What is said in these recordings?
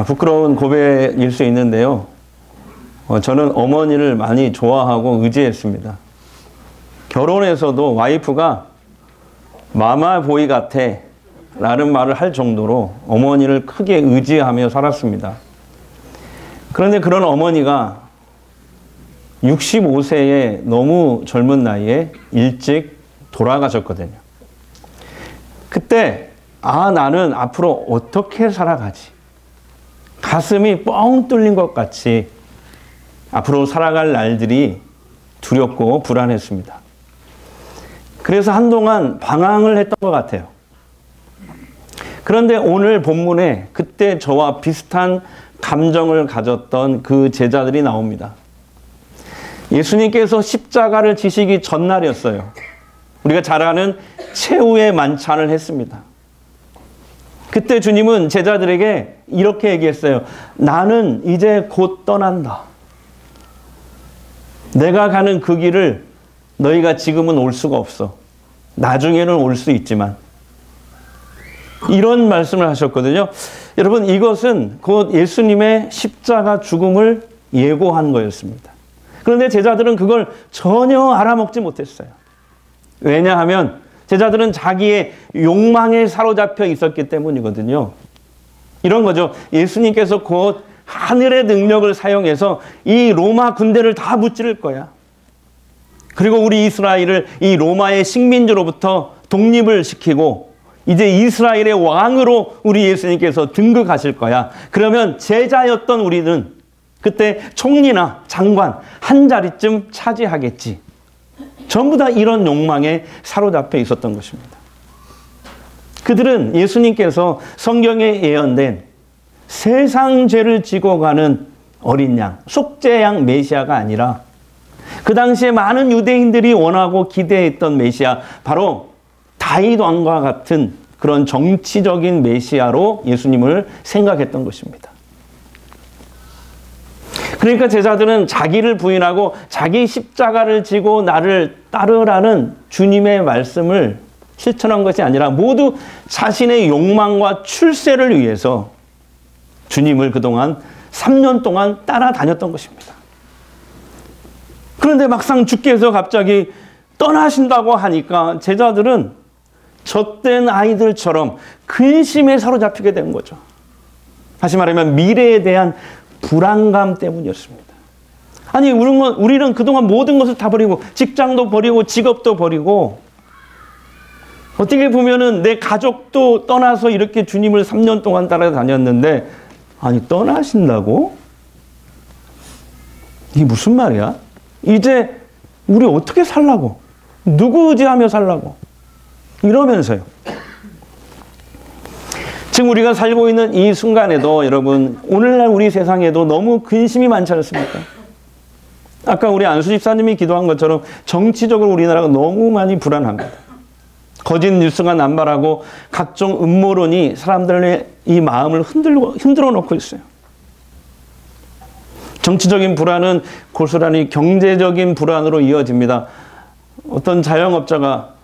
부끄러운 고백일 수 있는데요. 저는 어머니를 많이 좋아하고 의지했습니다. 결혼해서도 와이프가 마마보이 같아 라는 말을 할 정도로 어머니를 크게 의지하며 살았습니다. 그런데 그런 어머니가 65세의 너무 젊은 나이에 일찍 돌아가셨거든요. 그때 나는 앞으로 어떻게 살아가지? 가슴이 뻥 뚫린 것 같이 앞으로 살아갈 날들이 두렵고 불안했습니다. 그래서 한동안 방황을 했던 것 같아요. 그런데 오늘 본문에 그때 저와 비슷한 감정을 가졌던 그 제자들이 나옵니다. 예수님께서 십자가를 지시기 전날이었어요. 우리가 잘 아는 최후의 만찬을 했습니다. 그때 주님은 제자들에게 이렇게 얘기했어요. 나는 이제 곧 떠난다. 내가 가는 그 길을 너희가 지금은 올 수가 없어. 나중에는 올 수 있지만. 이런 말씀을 하셨거든요. 여러분, 이것은 곧 예수님의 십자가 죽음을 예고한 거였습니다. 그런데 제자들은 그걸 전혀 알아먹지 못했어요. 왜냐하면 제자들은 자기의 욕망에 사로잡혀 있었기 때문이거든요. 이런 거죠. 예수님께서 곧 하늘의 능력을 사용해서 이 로마 군대를 다 무찌를 거야. 그리고 우리 이스라엘을 이 로마의 식민지로부터 독립을 시키고 이제 이스라엘의 왕으로 우리 예수님께서 등극하실 거야. 그러면 제자였던 우리는 그때 총리나 장관 한 자리쯤 차지하겠지. 전부 다 이런 욕망에 사로잡혀 있었던 것입니다. 그들은 예수님께서 성경에 예언된 세상 죄를 지고 가는 어린 양, 속죄양 메시아가 아니라 그 당시에 많은 유대인들이 원하고 기대했던 메시아, 바로 다윗 왕과 같은 그런 정치적인 메시아로 예수님을 생각했던 것입니다. 그러니까 제자들은 자기를 부인하고 자기 십자가를 지고 나를 따르라는 주님의 말씀을 실천한 것이 아니라 모두 자신의 욕망과 출세를 위해서 주님을 그동안 3년 동안 따라다녔던 것입니다. 그런데 막상 주께서 갑자기 떠나신다고 하니까 제자들은 젖된 아이들처럼 근심에 사로잡히게 된 거죠. 다시 말하면 미래에 대한 불안감 때문이었습니다. 아니, 우리는 그동안 모든 것을 다 버리고 직장도 버리고 직업도 버리고 어떻게 보면은 내 가족도 떠나서 이렇게 주님을 3년 동안 따라다녔는데 아니, 떠나신다고? 이게 무슨 말이야? 이제 우리 어떻게 살라고? 누구 의지하며 살라고? 이러면서요. 지금 우리가 살고 있는 이 순간에도 여러분, 오늘날 우리 세상에도 너무 근심이 많지 않습니까? 아까 우리 안수 집사님이 기도한 것처럼 정치적으로 우리나라가 너무 많이 불안합니다. 거짓 뉴스가 남발하고 각종 음모론이 사람들의 이 마음을 흔들어 놓고 있어요. 정치적인 불안은 고스란히 경제적인 불안으로 이어집니다. 어떤 자영업자가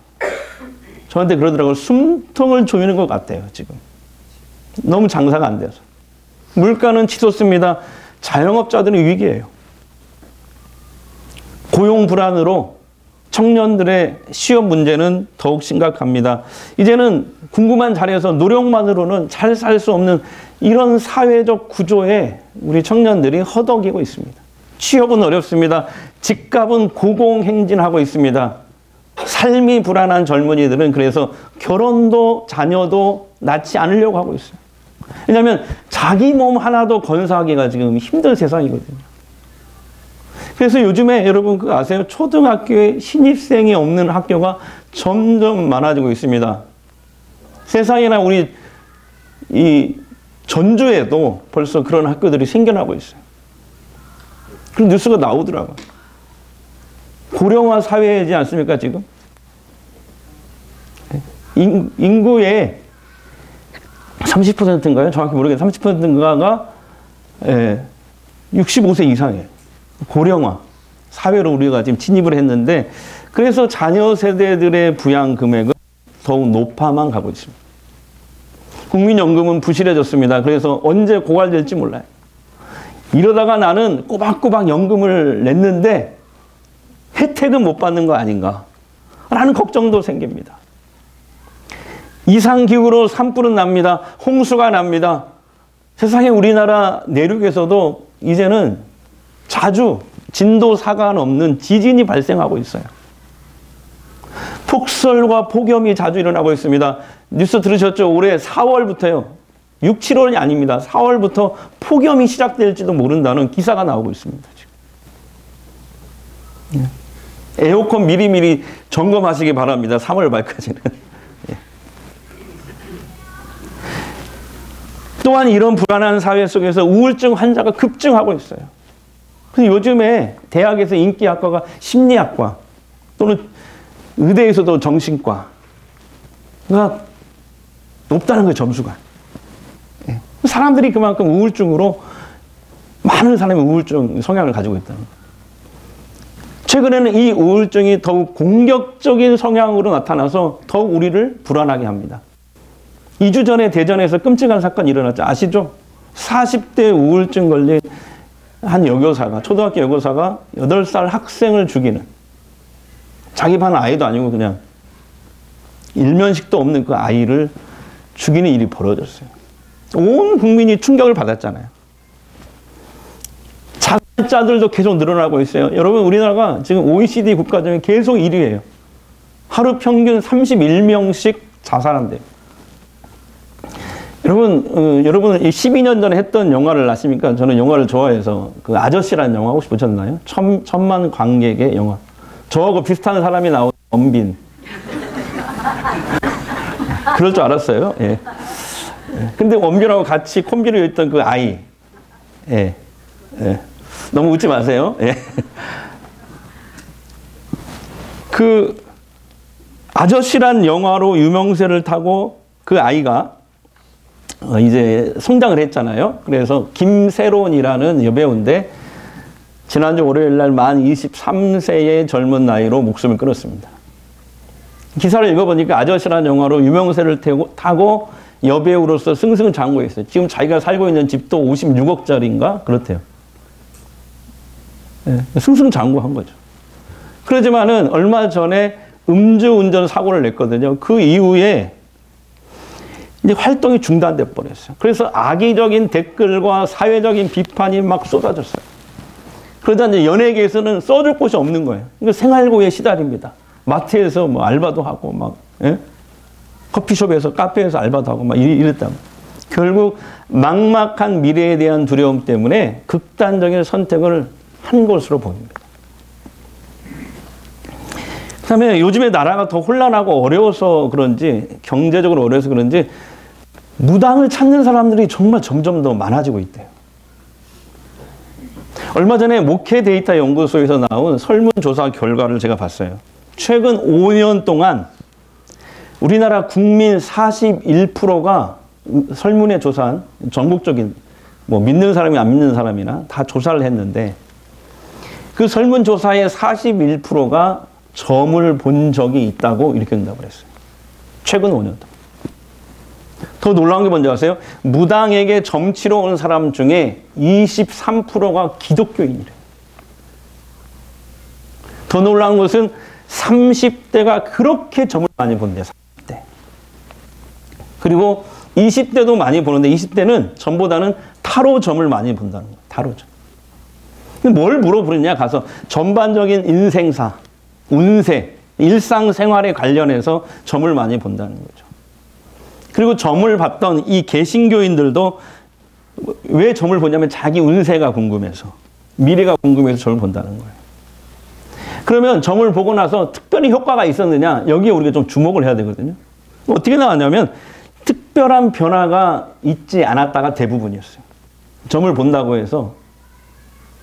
저한테 그러더라고요. 숨통을 조이는 것 같아요, 지금. 너무 장사가 안 돼서. 물가는 치솟습니다. 자영업자들은 위기예요. 고용 불안으로 청년들의 취업 문제는 더욱 심각합니다. 이제는 궁금한 자리에서 노력만으로는 잘 살 수 없는 이런 사회적 구조에 우리 청년들이 허덕이고 있습니다. 취업은 어렵습니다. 집값은 고공행진하고 있습니다. 삶이 불안한 젊은이들은 그래서 결혼도 자녀도 낳지 않으려고 하고 있어요. 왜냐하면 자기 몸 하나도 건사하기가 지금 힘든 세상이거든요. 그래서 요즘에 여러분 그거 아세요? 초등학교에 신입생이 없는 학교가 점점 많아지고 있습니다. 세상에나 우리 이 전주에도 벌써 그런 학교들이 생겨나고 있어요. 그런 뉴스가 나오더라고요. 고령화 사회이지 않습니까, 지금? 인구의 30%인가요? 정확히 모르겠는데 30%인가가 65세 이상이에요. 고령화 사회로 우리가 지금 진입을 했는데, 그래서 자녀 세대들의 부양 금액은 더욱 높아만 가고 있습니다. 국민연금은 부실해졌습니다. 그래서 언제 고갈될지 몰라요. 이러다가 나는 꼬박꼬박 연금을 냈는데 혜택은 못 받는 거 아닌가 라는 걱정도 생깁니다. 이상기후로 산불은 납니다. 홍수가 납니다. 세상에 우리나라 내륙에서도 이제는 자주 진도 4가 넘는 지진이 발생하고 있어요. 폭설과 폭염이 자주 일어나고 있습니다. 뉴스 들으셨죠? 올해 4월부터요. 6, 7월이 아닙니다. 4월부터 폭염이 시작될지도 모른다는 기사가 나오고 있습니다. 지금. 에어컨 미리미리 점검하시기 바랍니다. 3월 말까지는. 또한 이런 불안한 사회 속에서 우울증 환자가 급증하고 있어요. 그래서 요즘에 대학에서 인기 학과가 심리학과 또는 의대에서도 정신과가 높다는 거예요, 점수가. 사람들이 그만큼 우울증으로 많은 사람이 우울증 성향을 가지고 있다는 거예요. 최근에는 이 우울증이 더욱 공격적인 성향으로 나타나서 더욱 우리를 불안하게 합니다. 2주 전에 대전에서 끔찍한 사건이 일어났죠. 아시죠? 40대 우울증 걸린 한 여교사가, 초등학교 여교사가 8살 학생을 죽이는, 자기 반 아이도 아니고 그냥 일면식도 없는 그 아이를 죽이는 일이 벌어졌어요. 온 국민이 충격을 받았잖아요. 자살자들도 계속 늘어나고 있어요. 여러분, 우리나라가 지금 OECD 국가 중에 계속 1위예요. 하루 평균 31명씩 자살한대요. 여러분 12년 전에 했던 영화를 아십니까? 저는 영화를 좋아해서 그 아저씨라는 영화 혹시 보셨나요? 천만 관객의 영화. 저하고 비슷한 사람이 나온 원빈. 그럴 줄 알았어요. 예. 근데 원빈하고 같이 콤비로 있던 그 아이. 예. 예. 너무 웃지 마세요. 예. 그 아저씨란 영화로 유명세를 타고 그 아이가 이제 성장을 했잖아요. 그래서 김세론이라는 여배우인데 지난주 월요일 날 만 23세의 젊은 나이로 목숨을 끊었습니다. 기사를 읽어보니까 아저씨라는 영화로 유명세를 타고 여배우로서 승승장구했어요. 지금 자기가 살고 있는 집도 56억짜리인가 그렇대요. 네, 승승장구한 거죠. 그러지만은 얼마 전에 음주운전 사고를 냈거든요. 그 이후에 이제 활동이 중단돼 버렸어요. 그래서 악의적인 댓글과 사회적인 비판이 막 쏟아졌어요. 그러다 이제 연예계에서는 써줄 곳이 없는 거예요. 그러니까 생활고에 시달립니다. 마트에서 뭐 알바도 하고 막, 예? 커피숍에서 카페에서 알바도 하고 막 이랬다고. 결국 막막한 미래에 대한 두려움 때문에 극단적인 선택을 한 것으로 보입니다. 그다음에 요즘에 나라가 더 혼란하고 어려워서 그런지, 경제적으로 어려워서 그런지 무당을 찾는 사람들이 정말 점점 더 많아지고 있대요. 얼마 전에 목회 데이터 연구소에서 나온 설문조사 결과를 제가 봤어요. 최근 5년 동안 우리나라 국민 41%가 설문에 조사한 전국적인 뭐 믿는 사람이 안 믿는 사람이나 다 조사를 했는데 그 설문조사의 41%가 점을 본 적이 있다고 이렇게 응답을 했어요. 최근 5년 동안. 더 놀라운 게 뭔지 아세요? 무당에게 점 치러 오는 사람 중에 23%가 기독교인이래요. 더 놀라운 것은 30대가 그렇게 점을 많이 본대요. 30대. 그리고 20대도 많이 보는데 20대는 점보다는 타로 점을 많이 본다는 거예요. 타로 점. 뭘 물어보느냐 가서 전반적인 인생사, 운세, 일상생활에 관련해서 점을 많이 본다는 거죠. 그리고 점을 봤던 이 개신교인들도 왜 점을 보냐면 자기 운세가 궁금해서, 미래가 궁금해서 점을 본다는 거예요. 그러면 점을 보고 나서 특별히 효과가 있었느냐, 여기에 우리가 좀 주목을 해야 되거든요. 어떻게 나왔냐면 특별한 변화가 있지 않았다가 대부분이었어요. 점을 본다고 해서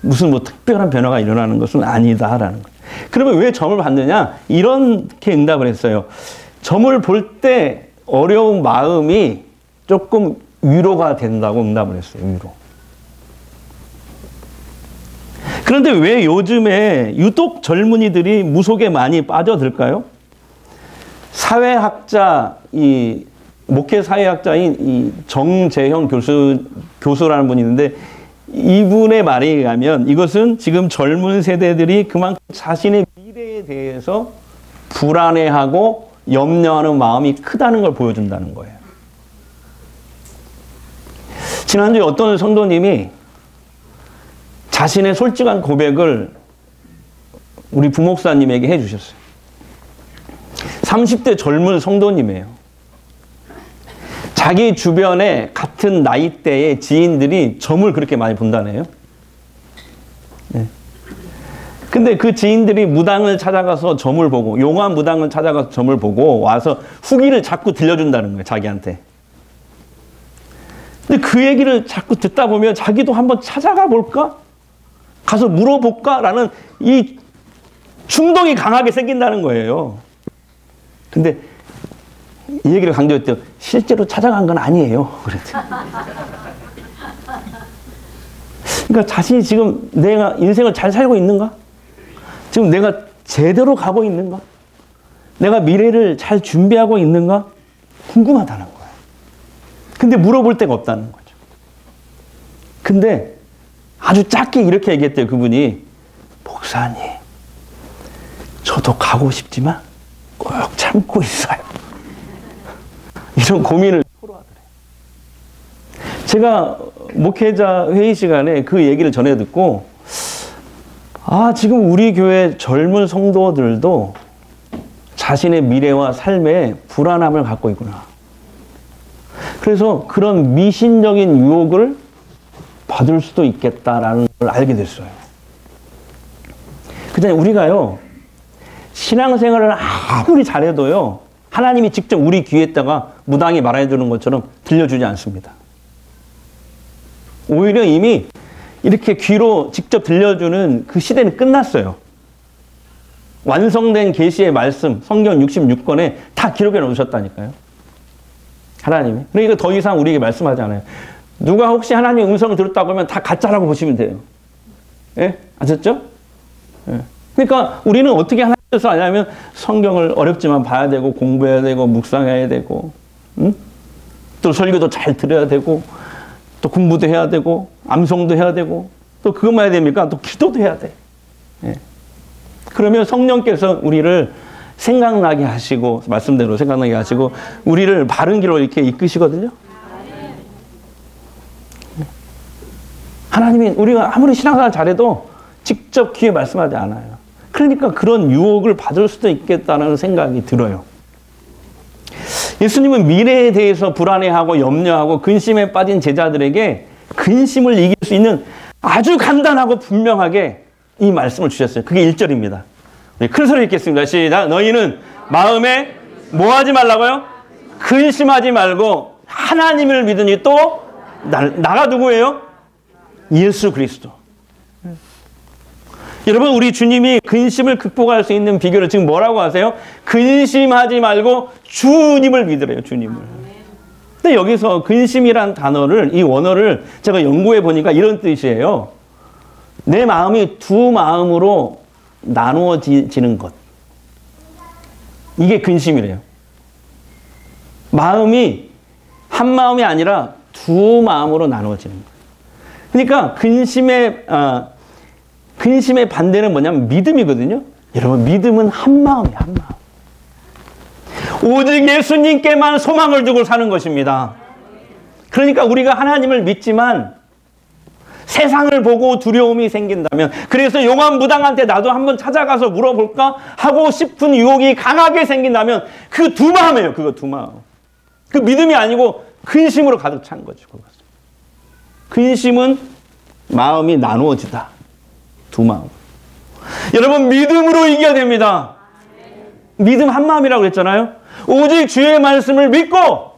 무슨 뭐 특별한 변화가 일어나는 것은 아니다라는 거예요. 그러면 왜 점을 봤느냐? 이렇게 응답을 했어요. 점을 볼 때 어려운 마음이 조금 위로가 된다고 응답을 했어요. 위로. 그런데 왜 요즘에 유독 젊은이들이 무속에 많이 빠져들까요? 사회학자 이 목회 사회학자인 이 정재형 교수라는 분이 있는데 이분의 말에 의하면 이것은 지금 젊은 세대들이 그만큼 자신의 미래에 대해서 불안해하고 염려하는 마음이 크다는 걸 보여준다는 거예요. 지난주에 어떤 성도님이 자신의 솔직한 고백을 우리 부목사님에게 해주셨어요. 30대 젊은 성도님이에요. 자기 주변에 같은 나이대의 지인들이 점을 그렇게 많이 본다네요. 네. 근데 그 지인들이 무당을 찾아가서 점을 보고, 용한 무당을 찾아가서 점을 보고 와서 후기를 자꾸 들려준다는 거예요, 자기한테. 근데 그 얘기를 자꾸 듣다 보면 자기도 한번 찾아가 볼까? 가서 물어볼까? 라는 이 충동이 강하게 생긴다는 거예요. 근데 이 얘기를 강조했대요. 실제로 찾아간 건 아니에요. 그랬더니. 그러니까 자신이 지금 내가 인생을 잘 살고 있는가? 지금 내가 제대로 가고 있는가? 내가 미래를 잘 준비하고 있는가? 궁금하다는 거예요. 근데 물어볼 데가 없다는 거죠. 근데 아주 작게 이렇게 얘기했대요. 그분이. 목사님, 저도 가고 싶지만 꼭 참고 있어요. 이런 고민을 토로하더래요. 제가 목회자 회의 시간에 그 얘기를 전해 듣고 지금 우리 교회 젊은 성도들도 자신의 미래와 삶에 불안함을 갖고 있구나. 그래서 그런 미신적인 유혹을 받을 수도 있겠다라는 걸 알게 됐어요. 그다음에 우리가요, 신앙생활을 아무리 잘해도요, 하나님이 직접 우리 귀에다가 무당이 말해주는 것처럼 들려주지 않습니다. 오히려 이미 이렇게 귀로 직접 들려주는 그 시대는 끝났어요. 완성된 계시의 말씀, 성경 66권에 다 기록해 놓으셨다니까요. 하나님이. 그러니까 더 이상 우리에게 말씀하지 않아요. 누가 혹시 하나님의 음성을 들었다고 하면 다 가짜라고 보시면 돼요. 예? 아셨죠? 예. 그러니까 우리는 어떻게 하나님의 뜻을 아냐면 성경을 어렵지만 봐야 되고 공부해야 되고 묵상해야 되고 또 설교도 잘 들어야 되고 또 공부도 해야 되고 암송도 해야 되고 또 그것만 해야 됩니까? 또 기도도 해야 돼. 예. 그러면 성령께서 우리를 생각나게 하시고 말씀대로 생각나게 하시고 우리를 바른 길로 이렇게 이끄시거든요. 하나님이 우리가 아무리 신앙생활 잘해도 직접 귀에 말씀하지 않아요. 그러니까 그런 유혹을 받을 수도 있겠다는 생각이 들어요. 예수님은 미래에 대해서 불안해하고 염려하고 근심에 빠진 제자들에게 근심을 이길 수 있는 아주 간단하고 분명하게 이 말씀을 주셨어요. 그게 1절입니다. 큰 소리 읽겠습니다. 시작. 너희는 마음에 뭐 하지 말라고요? 근심하지 말고 하나님을 믿으니 또 나가 누구예요? 예수 그리스도. 여러분, 우리 주님이 근심을 극복할 수 있는 비결을 지금 뭐라고 하세요? 근심하지 말고 주님을 믿으래요, 주님을. 근데 여기서 근심이란 단어를, 이 원어를 제가 연구해 보니까 이런 뜻이에요. 내 마음이 두 마음으로 나누어지는 것. 이게 근심이래요. 마음이 한 마음이 아니라 두 마음으로 나누어지는 것. 그러니까 근심의 반대는 뭐냐면 믿음이거든요. 여러분, 믿음은 한 마음이에요, 한 마음. 오직 예수님께만 소망을 두고 사는 것입니다. 그러니까 우리가 하나님을 믿지만 세상을 보고 두려움이 생긴다면, 그래서 용한 무당한테 나도 한번 찾아가서 물어볼까 하고 싶은 유혹이 강하게 생긴다면 그 두 마음이에요. 그거 두 마음. 그 믿음이 아니고 근심으로 가득 찬 거죠. 그것은. 근심은 마음이 나누어지다. 두 마음. 여러분, 믿음으로 이겨야 됩니다. 믿음 한 마음이라고 그랬잖아요. 오직 주의 말씀을 믿고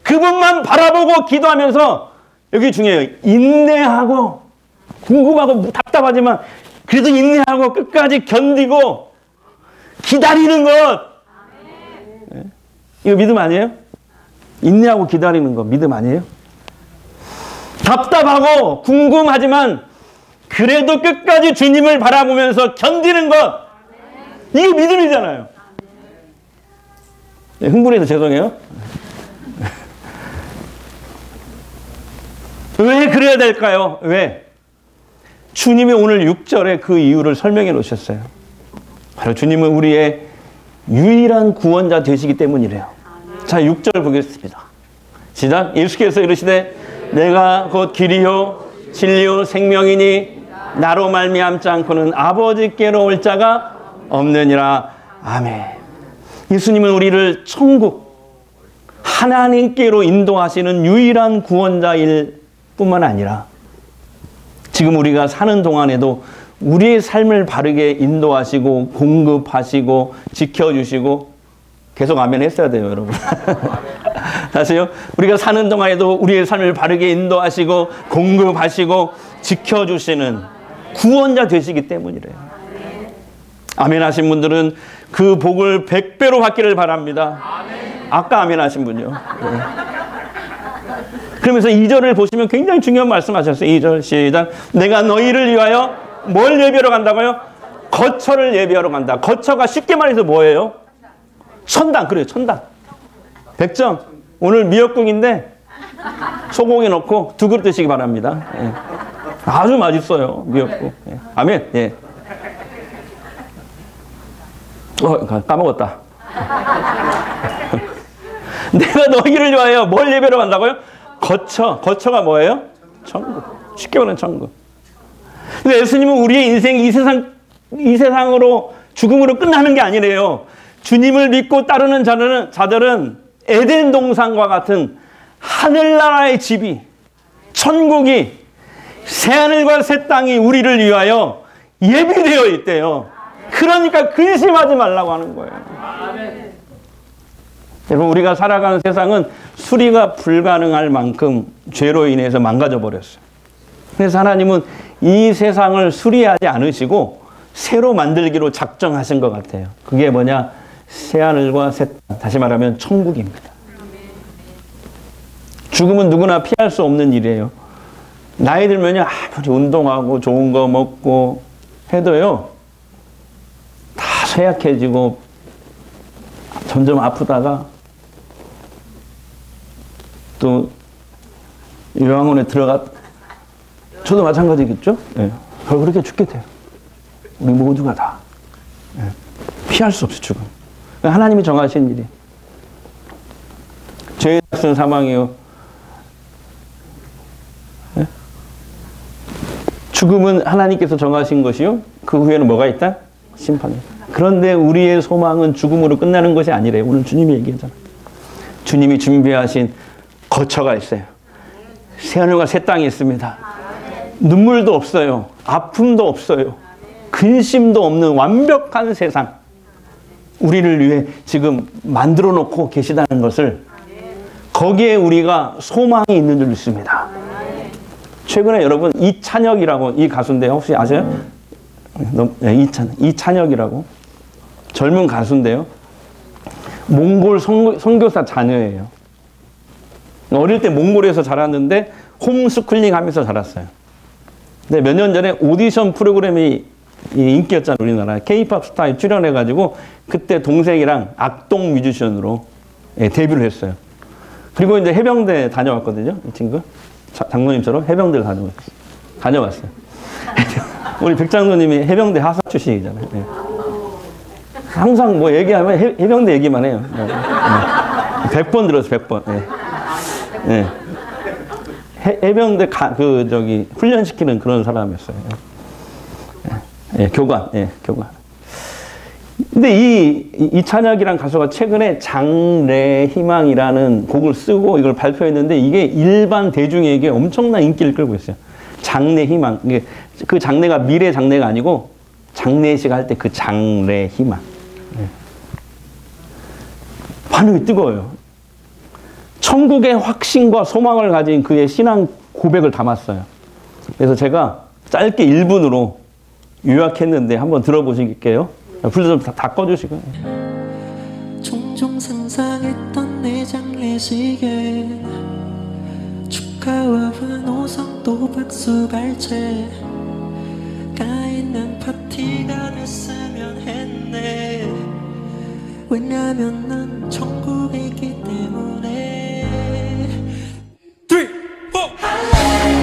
그분만 바라보고 기도하면서, 여기 중요해요. 인내하고, 궁금하고 답답하지만 그래도 인내하고 끝까지 견디고 기다리는 것. 네. 이거 믿음 아니에요? 인내하고 기다리는 거 믿음 아니에요? 답답하고 궁금하지만 그래도 끝까지 주님을 바라보면서 견디는 것. 이게 믿음이잖아요. 네, 흥분해서 죄송해요. 왜 그래야 될까요? 왜? 주님이 오늘 6절에 그 이유를 설명해 놓으셨어요. 바로 주님은 우리의 유일한 구원자 되시기 때문이래요. 자, 6절 보겠습니다. 시작. 예수께서 이르시되 내가 곧 길이요 진리요 생명이니 나로 말미암지 않고는 아버지께로 올 자가 없느니라. 아멘. 예수님은 우리를 천국 하나님께로 인도하시는 유일한 구원자일 뿐만 아니라 지금 우리가 사는 동안에도 우리의 삶을 바르게 인도하시고 공급하시고 지켜주시고 계속 아멘 했어야 돼요, 여러분. 다시요. 우리가 사는 동안에도 우리의 삶을 바르게 인도하시고 공급하시고 지켜주시는 구원자 되시기 때문이래요. 아멘 하신 분들은 그 복을 100배로 받기를 바랍니다. 아까 아멘 하신 분요. 네. 그러면서 2절을 보시면 굉장히 중요한 말씀하셨어요. 2절 시작. 내가 너희를 위하여 뭘 예비하러 간다고요? 거처를 예비하러 간다. 거처가 쉽게 말해서 뭐예요? 천당. 그래요, 천당. 100점. 오늘 미역국인데 소고기 넣고 2그릇 드시기 바랍니다. 예. 아주 맛있어요, 미역국. 예. 아멘. 예. 까먹었다. 내가 너희를 위하여 뭘 예배로 간다고요? 거처가 뭐예요? 천국. 쉽게 말하면 천국. 근데 예수님은 우리의 인생이 이 세상으로 죽음으로 끝나는 게 아니래요. 주님을 믿고 따르는 자들은 에덴 동산과 같은 하늘나라의 집이, 천국이, 새하늘과 새 땅이 우리를 위하여 예비되어 있대요. 그러니까 근심하지 말라고 하는 거예요. 여러분, 우리가 살아가는 세상은 수리가 불가능할 만큼 죄로 인해서 망가져 버렸어요. 그래서 하나님은 이 세상을 수리하지 않으시고 새로 만들기로 작정하신 것 같아요. 그게 뭐냐? 새하늘과 새 땅, 다시 말하면 천국입니다. 죽음은 누구나 피할 수 없는 일이에요. 나이 들면요, 아무리 운동하고 좋은 거 먹고 해도요, 다 쇠약해지고 점점 아프다가 또 요양원에 저도 마찬가지겠죠? 네. 그렇게 죽게 돼요. 우리 모두가 다. 네. 피할 수 없어, 죽음. 하나님이 정하신 일이에요. 죄의 값은 사망이요. 네? 죽음은 하나님께서 정하신 것이요. 그 후에는 뭐가 있다? 심판이. 그런데 우리의 소망은 죽음으로 끝나는 것이 아니래요. 오늘 주님이 얘기하잖아요. 주님이 준비하신 거처가 있어요. 새하늘과 새 땅이 있습니다. 눈물도 없어요. 아픔도 없어요. 근심도 없는 완벽한 세상. 우리를 위해 지금 만들어 놓고 계시다는 것을, 거기에 우리가 소망이 있는 줄 믿습니다. 최근에 여러분 이찬혁이라고 이 가수인데 혹시 아세요? 이찬혁이라고 젊은 가수인데요. 몽골 선교사 자녀예요. 어릴 때 몽골에서 자랐는데 홈스쿨링 하면서 자랐어요. 근데 몇 년 전에 오디션 프로그램이 인기였잖아요. 우리나라 K-팝 스타에 출연해가지고 그때 동생이랑 악동 뮤지션으로 데뷔를 했어요. 그리고 이제 해병대 다녀왔거든요. 이 친구 장로님처럼 해병대를 다녀왔어요. 우리 백장로님이 해병대 하사 출신이잖아요. 네. 항상 뭐 얘기하면 해병대 얘기만 해요. 네. 100번 들었어요. 100번. 네. 네. 해병대 훈련시키는 그런 사람이었어요. 예, 교관. 근데 이 찬혁이란 가수가 최근에 장래희망이라는 곡을 쓰고 이걸 발표했는데 이게 일반 대중에게 엄청난 인기를 끌고 있어요. 장래희망. 이게 그 장래가 미래 장래가 아니고 장례식 할 때 그 장래희망. 예. 반응이 뜨거워요. 천국의 확신과 소망을 가진 그의 신앙 고백을 담았어요. 그래서 제가 짧게 1분으로 요약했는데 한번 들어보실게요. 불 좀 다 꺼주시고요. 종종 상상했던 내 장례식에 축하와 환호성 또 박수 발채 가 있는 파티가 됐으면 했네. 왜냐면 난 천국에 있기 때문에 3, 4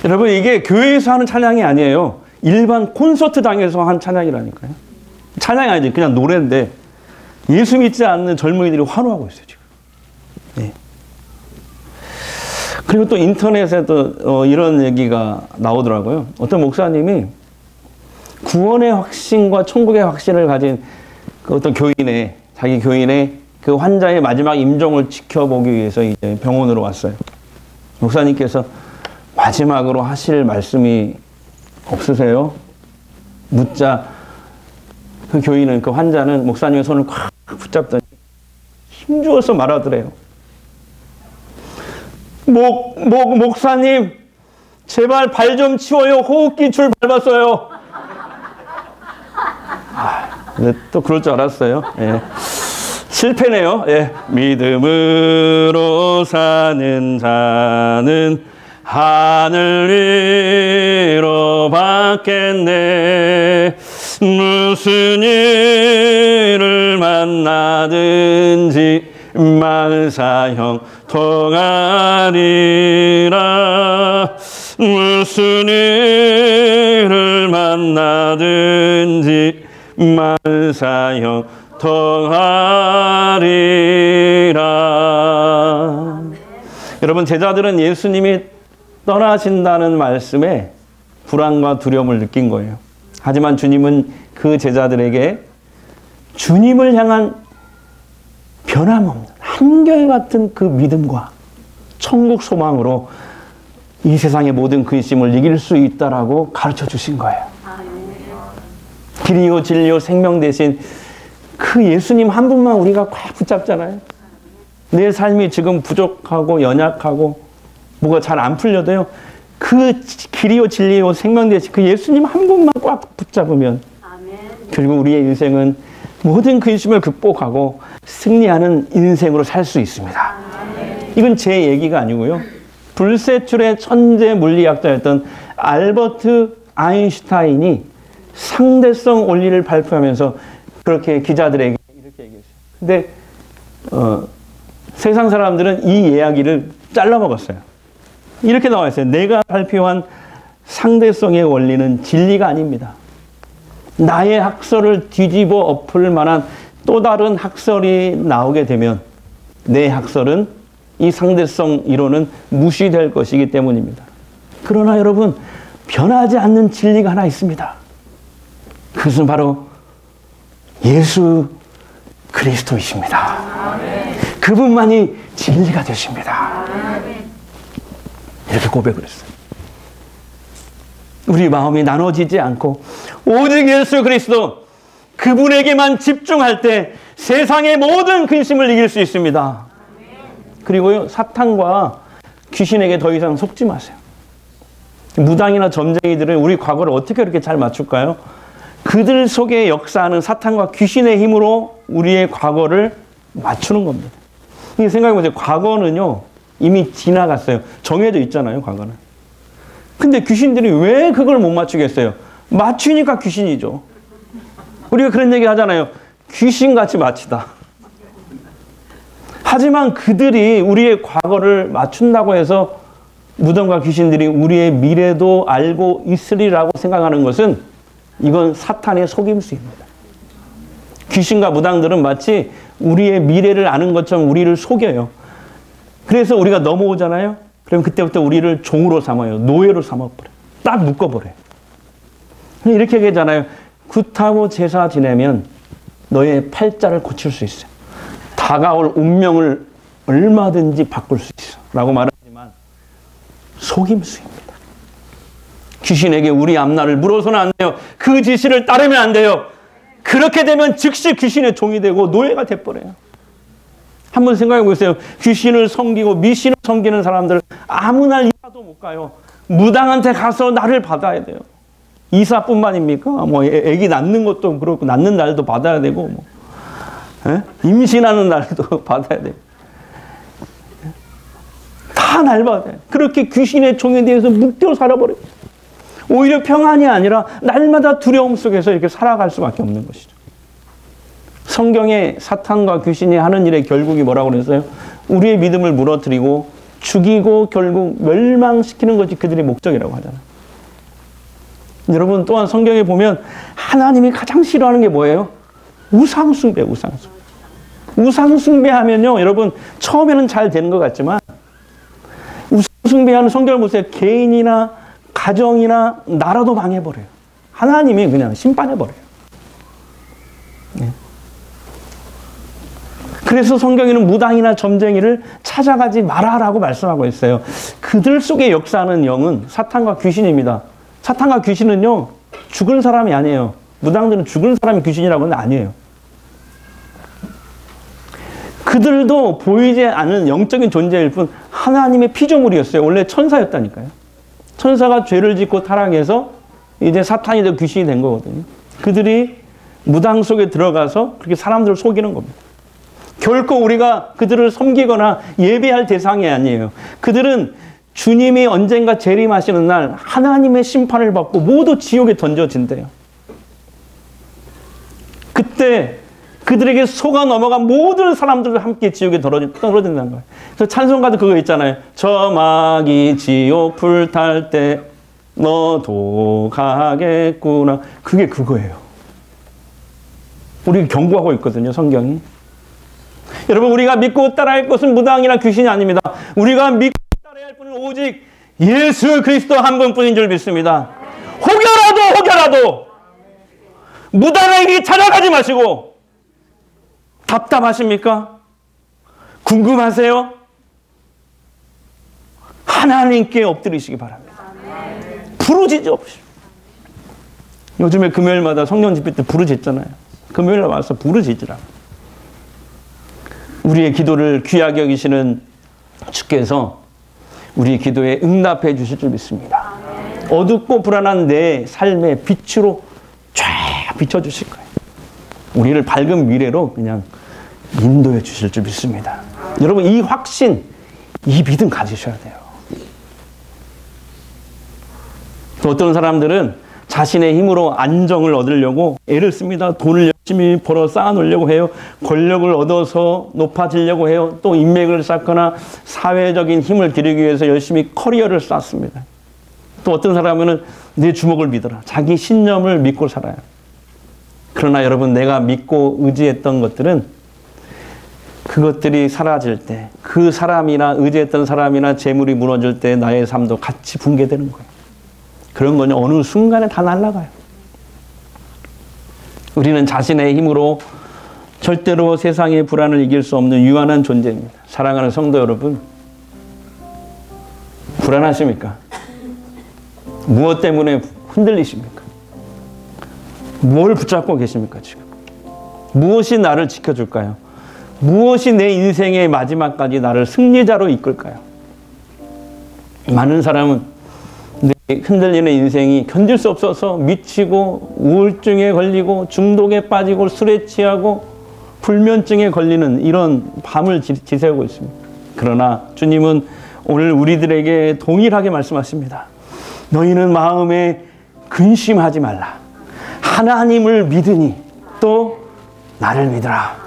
여러분, 이게 교회에서 하는 찬양이 아니에요. 일반 콘서트장에서 한 찬양이라니까요. 찬양이 아니지, 그냥 노래인데 예수 믿지 않는 젊은이들이 환호하고 있어요, 지금. 네. 그리고 또 인터넷에도 이런 얘기가 나오더라고요. 어떤 목사님이 구원의 확신과 천국의 확신을 가진 그 어떤 교인의, 자기 교인의 그 환자의 마지막 임종을 지켜보기 위해서 이제 병원으로 왔어요. 목사님께서 마지막으로 하실 말씀이 없으세요? 묻자 그 교인은, 그 환자는 목사님의 손을 꽉 붙잡더니 힘주어서 말하더래요. 목사님, 제발 발 좀 치워요. 호흡기 줄 밟았어요. 또 그럴 줄 알았어요. 예. 실패네요. 예. 믿음으로 사는 자는 하늘 위로 받겠네. 무슨 일을 만나든지 만사형 통하리라. 무슨 일을 만나든지 만사형 통하리라. 여러분, 제자들은 예수님이 떠나신다는 말씀에 불안과 두려움을 느낀 거예요. 하지만 주님은 그 제자들에게 주님을 향한 변함없는 한결같은 그 믿음과 천국 소망으로 이 세상의 모든 근심을 이길 수 있다라고 가르쳐 주신 거예요. 길이요 진리요 생명 대신 그 예수님 한 분만 우리가 꽉 붙잡잖아요. 내 삶이 지금 부족하고 연약하고 뭐가 잘 안 풀려도요, 그 길이요 진리요 생명 대신 그 예수님 한 분만 꽉 붙잡으면 결국 우리의 인생은 모든 근심을 극복하고 승리하는 인생으로 살 수 있습니다. 이건 제 얘기가 아니고요, 불세출의 천재 물리학자였던 알버트 아인슈타인이 상대성 원리를 발표하면서 그렇게 기자들에게 이렇게 얘기했어요. 근데 세상 사람들은 이 이야기를 잘라 먹었어요. 이렇게 나와 있어요. 내가 발표한 상대성의 원리는 진리가 아닙니다. 나의 학설을 뒤집어 엎을 만한 또 다른 학설이 나오게 되면 내 학설은, 이 상대성 이론은 무시될 것이기 때문입니다. 그러나 여러분, 변하지 않는 진리가 하나 있습니다. 그것은 바로 예수 그리스도이십니다. 그분만이 진리가 되십니다. 이렇게 고백을 했어요. 우리 마음이 나눠지지 않고 오직 예수 그리스도, 그분에게만 집중할 때 세상의 모든 근심을 이길 수 있습니다. 그리고요, 사탄과 귀신에게 더 이상 속지 마세요. 무당이나 점쟁이들은 우리 과거를 어떻게 그렇게 잘 맞출까요? 그들 속에 역사하는 사탄과 귀신의 힘으로 우리의 과거를 맞추는 겁니다. 생각해보세요. 과거는요, 이미 지나갔어요. 정해져 있잖아요, 과거는. 근데 귀신들이 왜 그걸 못 맞추겠어요? 맞추니까 귀신이죠. 우리가 그런 얘기 하잖아요. 귀신같이 맞히다. 하지만 그들이 우리의 과거를 맞춘다고 해서 무덤과 귀신들이 우리의 미래도 알고 있으리라고 생각하는 것은, 이건 사탄의 속임수입니다. 귀신과 무당들은 마치 우리의 미래를 아는 것처럼 우리를 속여요. 그래서 우리가 넘어오잖아요. 그럼 그때부터 우리를 종으로 삼아요. 노예로 삼아버려요. 딱 묶어버려요. 이렇게 얘기하잖아요. 굿하고 제사 지내면 너의 팔자를 고칠 수 있어요. 다가올 운명을 얼마든지 바꿀 수 있어 라고 말하지만 속임수입니다. 귀신에게 우리 앞날을 물어서는 안 돼요. 그 지시를 따르면 안 돼요. 그렇게 되면 즉시 귀신의 종이 되고 노예가 돼버려요. 한번 생각해 보세요. 귀신을 섬기고 미신을 섬기는 사람들 아무나 이사도 못 가요. 무당한테 가서 나를 받아야 돼요. 이사뿐만입니까? 뭐 아기 낳는 것도 그렇고, 낳는 날도 받아야 되고, 뭐 임신하는 날도 받아야 돼요. 다 날 받아요. 그렇게 귀신의 종에 대해서 묶여 살아버려요. 오히려 평안이 아니라 날마다 두려움 속에서 이렇게 살아갈 수밖에 없는 것이죠. 성경에 사탄과 귀신이 하는 일의 결국이 뭐라고 그랬어요? 우리의 믿음을 무너뜨리고 죽이고 결국 멸망시키는 것이 그들의 목적이라고 하잖아요. 여러분 또한 성경에 보면 하나님이 가장 싫어하는 게 뭐예요? 우상숭배, 우상숭배. 우상숭배하면요, 여러분 처음에는 잘 되는 것 같지만 우상숭배하는 성경을 보세요. 개인이나 가정이나 나라도 망해버려요. 하나님이 그냥 심판해버려요. 네. 그래서 성경에는 무당이나 점쟁이를 찾아가지 마라라고 말씀하고 있어요. 그들 속에 역사하는 영은 사탄과 귀신입니다. 사탄과 귀신은요, 죽은 사람이 아니에요. 무당들은 죽은 사람이 귀신이라고는 아니에요. 그들도 보이지 않는 영적인 존재일 뿐 하나님의 피조물이었어요. 원래 천사였다니까요. 천사가 죄를 짓고 타락해서 이제 사탄이 되고 귀신이 된 거거든요. 그들이 무당 속에 들어가서 그렇게 사람들을 속이는 겁니다. 결코 우리가 그들을 섬기거나 예배할 대상이 아니에요. 그들은 주님이 언젠가 재림하시는 날 하나님의 심판을 받고 모두 지옥에 던져진대요. 그때 그들에게 속아 넘어간 모든 사람들과 함께 지옥에 떨어진다는 거예요. 그래서 찬송가도 그거 있잖아요. 저 마귀 지옥 불탈 때 너도 가겠구나. 그게 그거예요. 우리 경고하고 있거든요, 성경이. 여러분, 우리가 믿고 따라할 것은 무당이나 귀신이 아닙니다. 우리가 믿고 따라야 할 분은 오직 예수 그리스도 한 분뿐인 줄 믿습니다. 혹여라도 무당에게 찾아가지 마시고, 답답하십니까? 궁금하세요? 하나님께 엎드리시기 바랍니다. 부르짖어 보십시오. 요즘에 금요일마다 성령 집회 때 부르짖잖아요. 금요일에 와서 부르짖으라. 우리의 기도를 귀하게 여기시는 주께서 우리 기도에 응답해 주실 줄 믿습니다. 어둡고 불안한 내 삶의 빛으로 쫙 비춰주실 거예요. 우리를 밝은 미래로 그냥 인도해 주실 줄 믿습니다. 여러분, 이 확신, 이 믿음 가지셔야 돼요. 또 어떤 사람들은 자신의 힘으로 안정을 얻으려고 애를 씁니다. 돈을 열심히 벌어 쌓아놓으려고 해요. 권력을 얻어서 높아지려고 해요. 또 인맥을 쌓거나 사회적인 힘을 기르기 위해서 열심히 커리어를 쌓습니다. 또 어떤 사람은 내 주먹을 믿어라. 자기 신념을 믿고 살아요. 그러나 여러분, 내가 믿고 의지했던 것들은 그것들이 사라질 때, 그 사람이나 의지했던 사람이나 재물이 무너질 때 나의 삶도 같이 붕괴되는 거예요. 그런 건 어느 순간에 다 날아가요. 우리는 자신의 힘으로 절대로 세상의 불안을 이길 수 없는 유한한 존재입니다. 사랑하는 성도 여러분, 불안하십니까? 무엇 때문에 흔들리십니까? 뭘 붙잡고 계십니까, 지금? 무엇이 나를 지켜줄까요? 무엇이 내 인생의 마지막까지 나를 승리자로 이끌까요? 많은 사람은 내 흔들리는 인생이 견딜 수 없어서 미치고 우울증에 걸리고 중독에 빠지고 술에 취하고 불면증에 걸리는 이런 밤을 지새우고 있습니다. 그러나 주님은 오늘 우리들에게 동일하게 말씀하십니다. 너희는 마음에 근심하지 말라. 하나님을 믿으니 또 나를 믿으라.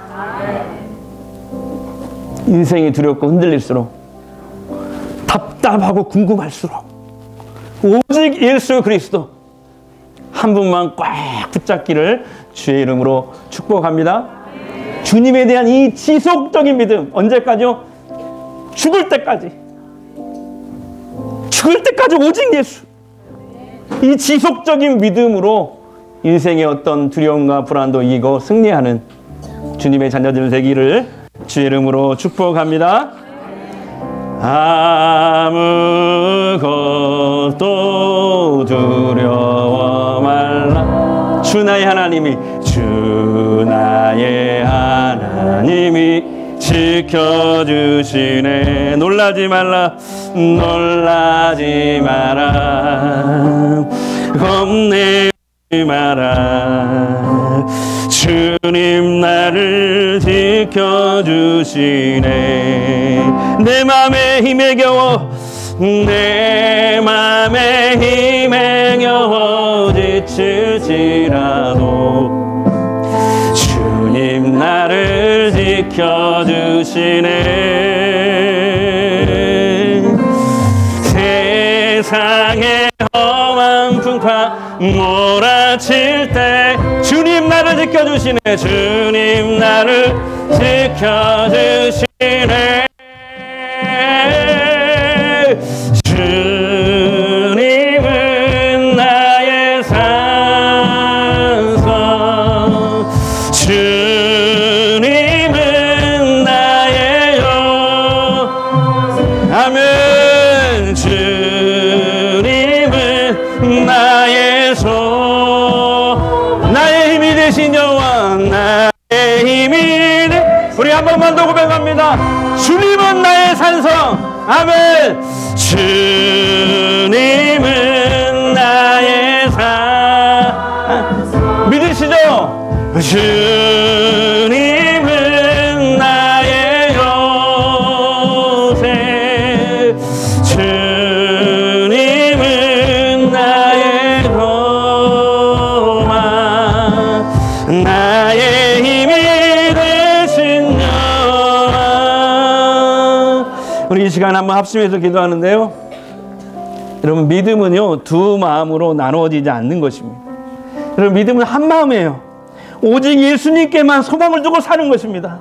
인생이 두렵고 흔들릴수록, 답답하고 궁금할수록 오직 예수 그리스도 한 분만 꽉 붙잡기를 주의 이름으로 축복합니다. 주님에 대한 이 지속적인 믿음, 언제까지요? 죽을 때까지. 죽을 때까지 오직 예수. 이 지속적인 믿음으로 인생의 어떤 두려움과 불안도 이기고 승리하는 주님의 자녀들 되기를 주의 이름으로 축복합니다. 아무것도 두려워 말라. 주 나의 하나님이, 주 나의 하나님이 지켜주시네. 놀라지 말라, 놀라지 마라, 겁내지 마라. 주님 나를 지켜주시네. 내 맘에 힘에 겨워, 내 맘에 힘에 겨워 지칠지라도 주님 나를 지켜주시네. 세상의 험한 풍파 몰아칠 때 주님 나를 지켜주시네. 주님 나를 지켜주시네. 주님은 나의 산성, 주님은 나의 영. 아멘. 주님은 나의 소, 나의 힘이 되신 여호와, 나의 힘이 되. 우리 한 번만 더 고백합니다. 주님은 나의 산성. 아멘. 주님은 나의 산, 믿으시죠? 주님은 나의 요새, 주님은 나의 소망, 나의 힘이 되신 여호와. 우리 이 시간 한번 합심해서 기도하는데요. 여러분, 믿음은요, 두 마음으로 나누어지지 않는 것입니다. 여러분, 믿음은 한 마음이에요. 오직 예수님께만 소망을 두고 사는 것입니다.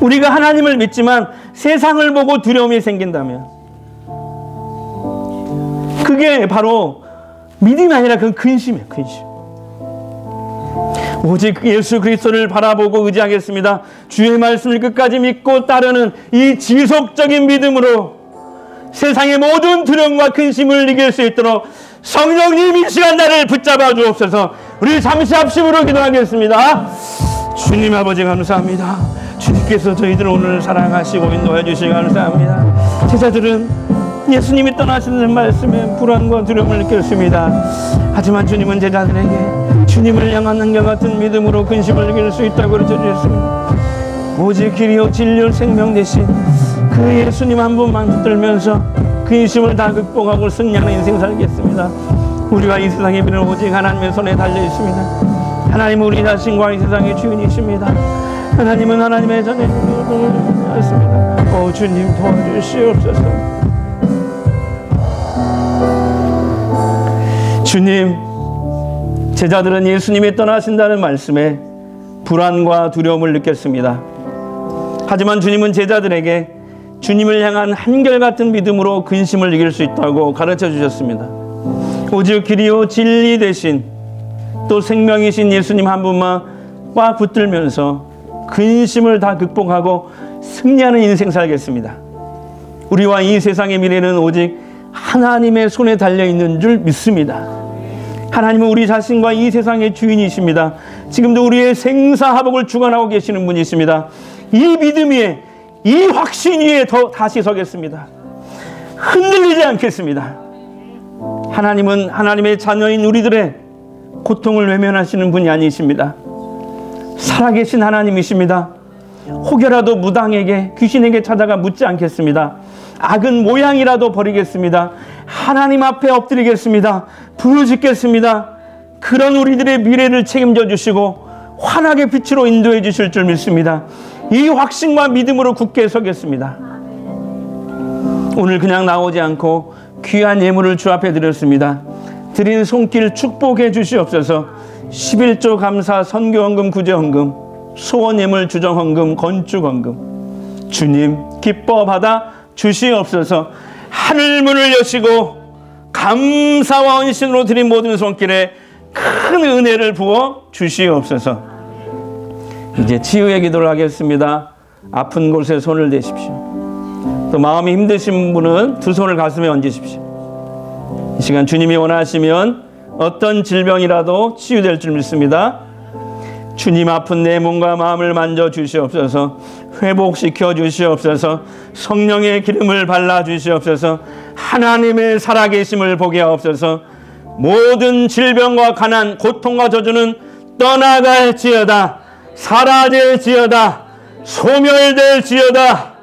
우리가 하나님을 믿지만 세상을 보고 두려움이 생긴다면 그게 바로 믿음이 아니라 그건 근심이에요. 근심. 오직 예수 그리스도를 바라보고 의지하겠습니다. 주의 말씀을 끝까지 믿고 따르는 이 지속적인 믿음으로 세상의 모든 두려움과 근심을 이길 수 있도록 성령님 이 시간 나를 붙잡아 주옵소서. 우리 잠시 합심으로 기도하겠습니다. 주님 아버지 감사합니다. 주님께서 저희들을 오늘 사랑하시고 인도해 주시기 감사합니다. 제자들은 예수님이 떠나시는 말씀에 불안과 두려움을 느꼈습니다. 하지만 주님은 제자들에게 주님을 향한 한결같은 믿음으로 근심을 이길 수 있다고 가르쳐 주셨습니다. 오직 길이요 진리요 생명 되신 그 예수님 한 분만 붙들면서 근심을 다 극복하고 승리하는 인생 살겠습니다. 우리와 이 세상의 미래는 오직 하나님의 손에 달려 있습니다. 하나님은 우리 자신과 이 세상의 주인이십니다. 하나님은 하나님의 자녀입니다. 오 주님 도와주시옵소서. 주님, 제자들은 예수님이 떠나신다는 말씀에 불안과 두려움을 느꼈습니다. 하지만 주님은 제자들에게 주님을 향한 한결같은 믿음으로 근심을 이길 수 있다고 가르쳐 주셨습니다. 오직 길이요 진리 되신 또 생명이신 예수님 한 분만과 붙들면서 근심을 다 극복하고 승리하는 인생 살겠습니다. 우리와 이 세상의 미래는 오직 하나님의 손에 달려있는 줄 믿습니다. 하나님은 우리 자신과 이 세상의 주인이십니다. 지금도 우리의 생사화복을 주관하고 계시는 분이십니다. 이 믿음 위에, 이 확신 위에 더 다시 서겠습니다. 흔들리지 않겠습니다. 하나님은 하나님의 자녀인 우리들의 고통을 외면하시는 분이 아니십니다. 살아계신 하나님이십니다. 혹여라도 무당에게, 귀신에게 찾아가 묻지 않겠습니다. 악은 모양이라도 버리겠습니다. 하나님 앞에 엎드리겠습니다. 부르짖겠습니다. 그런 우리들의 미래를 책임져 주시고 환하게 빛으로 인도해 주실 줄 믿습니다. 이 확신과 믿음으로 굳게 서겠습니다. 오늘 그냥 나오지 않고 귀한 예물을 주 앞에 드렸습니다. 드린 손길 축복해 주시옵소서. 11조 감사 선교헌금 구제헌금 소원예물 주정헌금 건축헌금 주님 기뻐 받아 주시옵소서. 하늘문을 여시고 감사와 헌신으로 드린 모든 손길에 큰 은혜를 부어 주시옵소서. 이제 치유의 기도를 하겠습니다. 아픈 곳에 손을 대십시오. 또 마음이 힘드신 분은 두 손을 가슴에 얹으십시오. 이 시간 주님이 원하시면 어떤 질병이라도 치유될 줄 믿습니다. 주님 아픈 내 몸과 마음을 만져 주시옵소서. 회복시켜 주시옵소서. 성령의 기름을 발라 주시옵소서. 하나님의 살아계심을 보게 하옵소서. 모든 질병과 가난, 고통과 저주는 떠나갈지어다. 사라질지어다. 소멸될지어다.